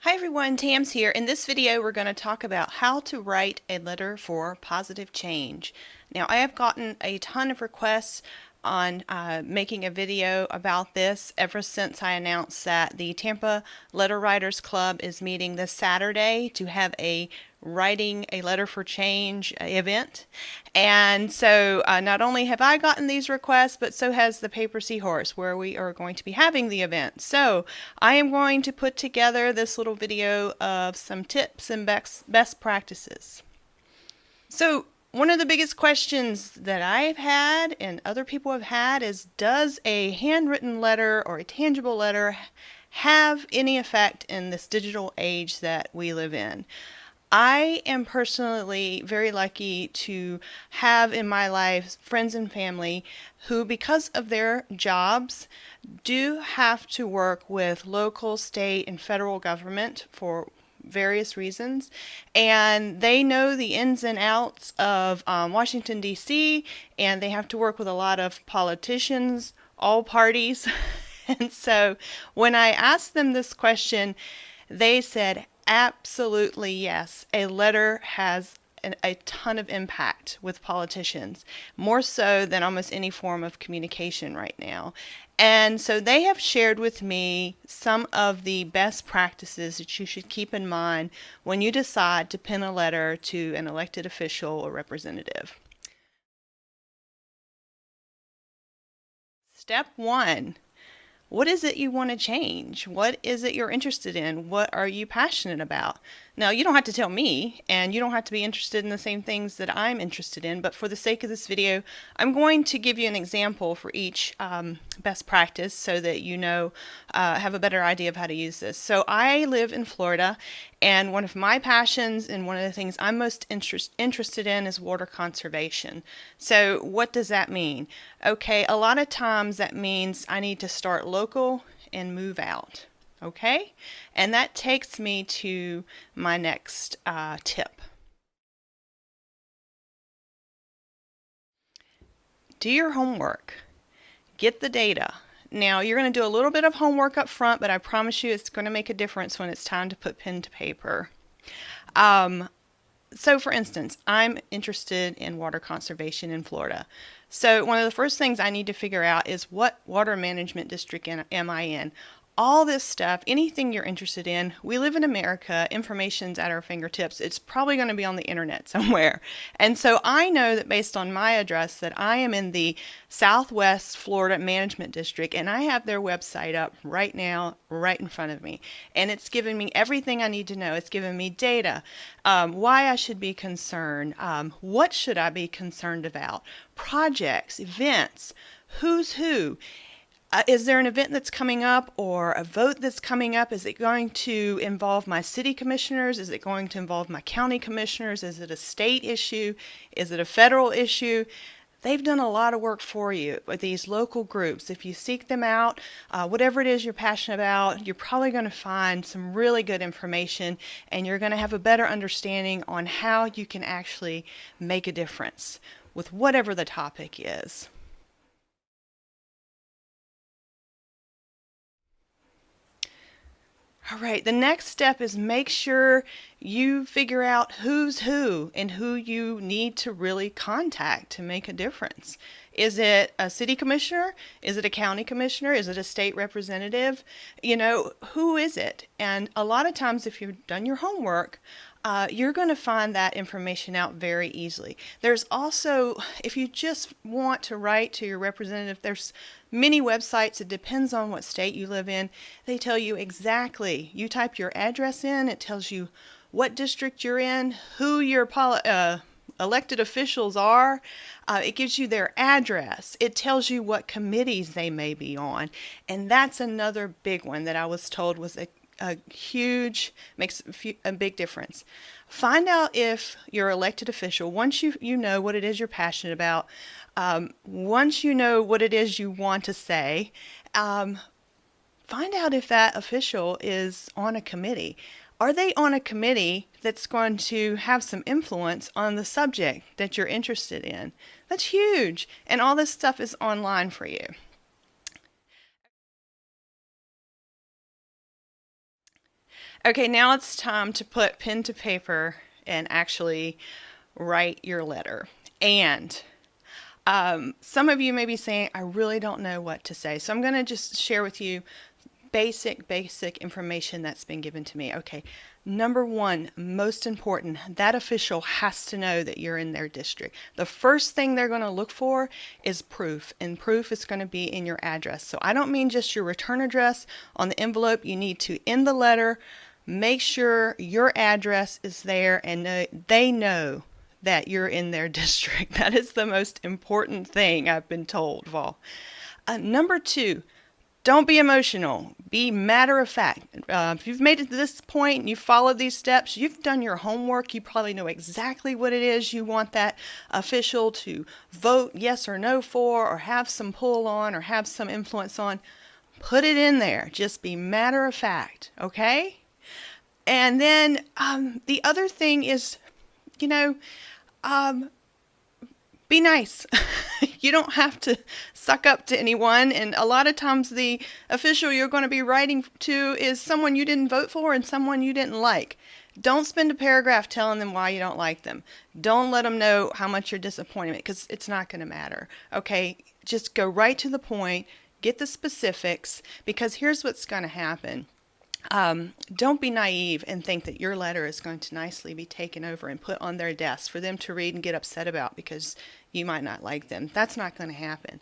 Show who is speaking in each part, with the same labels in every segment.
Speaker 1: Hi everyone, Tams here. In this video we're going to talk about how to write a letter for positive change. Now I have gotten a ton of requests on making a video about this ever since I announced that the Tampa Letter Writers Club is meeting this Saturday to have a writing a letter for change event. And so not only have I gotten these requests, but so has the Paper Seahorse, where we are going to be having the event. So I am going to put together this little video of some tips and best practices. So one of the biggest questions that I've had and other people have had is, does a handwritten letter or a tangible letter have any effect in this digital age that we live in? I am personally very lucky to have in my life friends and family who, because of their jobs, do have to work with local, state, and federal government for various reasons, and they know the ins and outs of Washington, D.C., and they have to work with a lot of politicians, all parties. And so when I asked them this question, they said, absolutely yes, a letter has a ton of impact with politicians, more so than almost any form of communication right now. And so they have shared with me some of the best practices that you should keep in mind when you decide to pen a letter to an elected official or representative. Step one. What is it you want to change? What is it you're interested in? What are you passionate about? Now, you don't have to tell me, and you don't have to be interested in the same things that I'm interested in, but for the sake of this video, I'm going to give you an example for each best practice so that you know, have a better idea of how to use this. So I live in Florida, and one of my passions and one of the things I'm most interested in is water conservation. So what does that mean? Okay, a lot of times that means I need to start local and move out. Okay, and that takes me to my next tip. Do your homework. Get the data. Now, you're going to do a little bit of homework up front, but I promise you it's going to make a difference when it's time to put pen to paper. So for instance, I'm interested in water conservation in Florida. So one of the first things I need to figure out is, what water management district am I in? All this stuff, anything you're interested in, we live in America, information's at our fingertips. It's probably going to be on the internet somewhere. And so I know that based on my address that I am in the Southwest Florida Management District, and I have their website up right now, right in front of me. And it's given me everything I need to know. It's given me data, why I should be concerned, what should I be concerned about, projects, events, who's who. Is there an event that's coming up or a vote that's coming up? Is it going to involve my city commissioners? Is it going to involve my county commissioners? Is it a state issue? Is it a federal issue? They've done a lot of work for you with these local groups. If you seek them out, whatever it is you're passionate about, you're probably going to find some really good information, and you're going to have a better understanding on how you can actually make a difference with whatever the topic is. All right, the next step is make sure you figure out who's who and who you need to really contact to make a difference. Is it a city commissioner? Is it a county commissioner? Is it a state representative? You know, who is it? And a lot of times, if you've done your homework, you're going to find that information out very easily. There's also, if you just want to write to your representative, there's many websites. It depends on what state you live in. They tell you exactly. You type your address in, it tells you what district you're in, who your elected officials are. It gives you their address. It tells you what committees they may be on. And that's another big one that I was told was a huge, makes a big difference. Find out if your elected official, once you know what it is you're passionate about, once you know what it is you want to say, find out if that official is on a committee. Are they on a committee that's going to have some influence on the subject that you're interested in? That's huge. And all this stuff is online for you. Okay, now it's time to put pen to paper and actually write your letter. And some of you may be saying, I really don't know what to say. So I'm going to just share with you basic information that's been given to me. Okay, number one, most important, that official has to know that you're in their district. The first thing they're going to look for is proof, and proof is going to be in your address. So I don't mean just your return address on the envelope. You need to, in the letter, make sure your address is there and they know that you're in their district. That is the most important thing I've been told, Val. Number two, don't be emotional. Be matter of fact. If you've made it to this point and you've followed these steps, you've done your homework. You probably know exactly what it is you want that official to vote yes or no for, or have some pull on, or have some influence on. Put it in there. Just be matter of fact, okay? And then the other thing is, you know, be nice. You don't have to suck up to anyone. And a lot of times the official you're going to be writing to is someone you didn't vote for and someone you didn't like. Don't spend a paragraph telling them why you don't like them. Don't let them know how much you're disappointed, because it's not going to matter. Okay, just go right to the point. Get the specifics, because here's what's going to happen. Don't be naive and think that your letter is going to nicely be taken over and put on their desk for them to read and get upset about because you might not like them. That's not going to happen.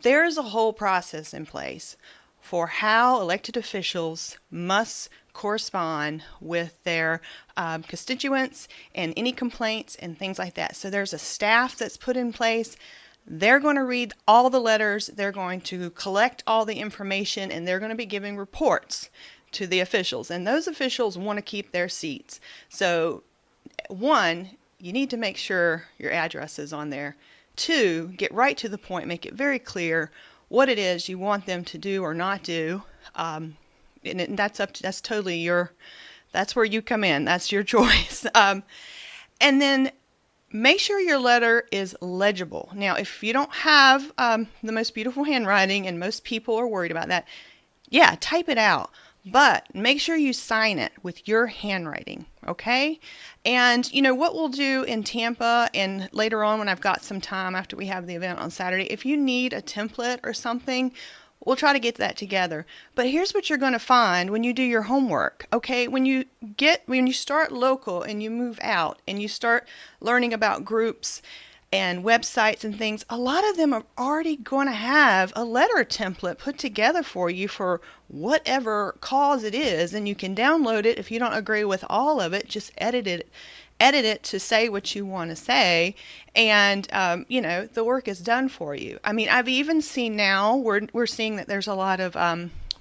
Speaker 1: There's a whole process in place for how elected officials must correspond with their constituents and any complaints and things like that. So there's a staff that's put in place. They're going to read all the letters, they're going to collect all the information, and they're going to be giving reports to the officials, and those officials want to keep their seats. So one, you need to make sure your address is on there. Two, get right to the point, make it very clear what it is you want them to do or not do. And that's totally that's where you come in. That's your choice. And then make sure your letter is legible. Now, if you don't have the most beautiful handwriting, and most people are worried about that, yeah, type it out. But make sure you sign it with your handwriting, okay? And you know what we'll do in Tampa, and later on when I've got some time after we have the event on Saturday, if you need a template or something, we'll try to get that together. But here's what you're going to find when you do your homework, okay? When you start local and you move out and you start learning about groups and websites and things, a lot of them are already going to have a letter template put together for you for whatever cause it is, and you can download it. If you don't agree with all of it, just edit it to say what you want to say, and the work is done for you. I mean, I've even seen now we're seeing that there's a lot of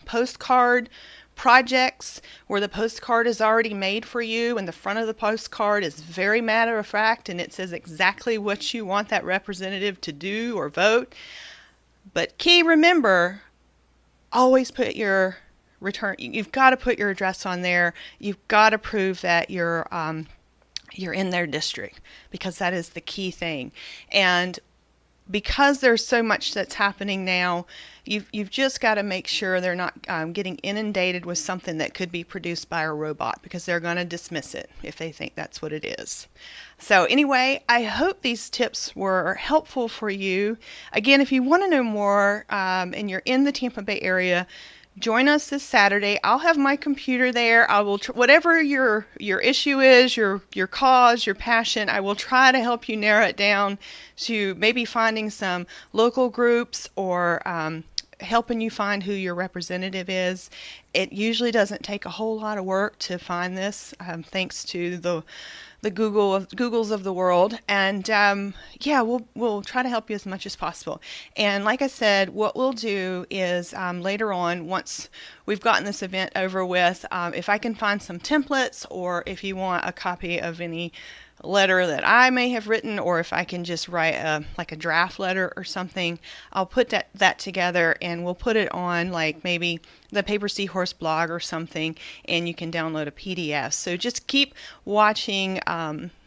Speaker 1: postcard projects where the postcard is already made for you, and the front of the postcard is very matter of fact, and it says exactly what you want that representative to do or vote. But remember, always put your return. You've got to put your address on there. You've got to prove that you're in their district, because that is the key thing. And because there's so much that's happening now, you've just got to make sure they're not getting inundated with something that could be produced by a robot, because they're going to dismiss it if they think that's what it is. So anyway, I hope these tips were helpful for you. Again, if you want to know more and you're in the Tampa Bay area, join us this Saturday. I'll have my computer there. I will, whatever your issue is, your cause, your passion, I will try to help you narrow it down to maybe finding some local groups, or helping you find who your representative is. It usually doesn't take a whole lot of work to find this, thanks to the Googles of the world. And we'll try to help you as much as possible. And like I said, what we'll do is later on, once we've gotten this event over with, if I can find some templates, or if you want a copy of any letter that I may have written, or if I can just write a draft letter or something, I'll put that together, and we'll put it on like maybe the Paper Seahorse blog or something, and you can download a PDF. So just keep watching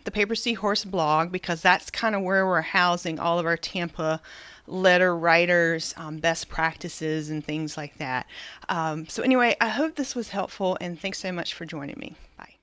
Speaker 1: the the Paper Seahorse blog, because that's kind of where we're housing all of our Tampa letter writers, best practices and things like that. So anyway, I hope this was helpful, and thanks so much for joining me. Bye.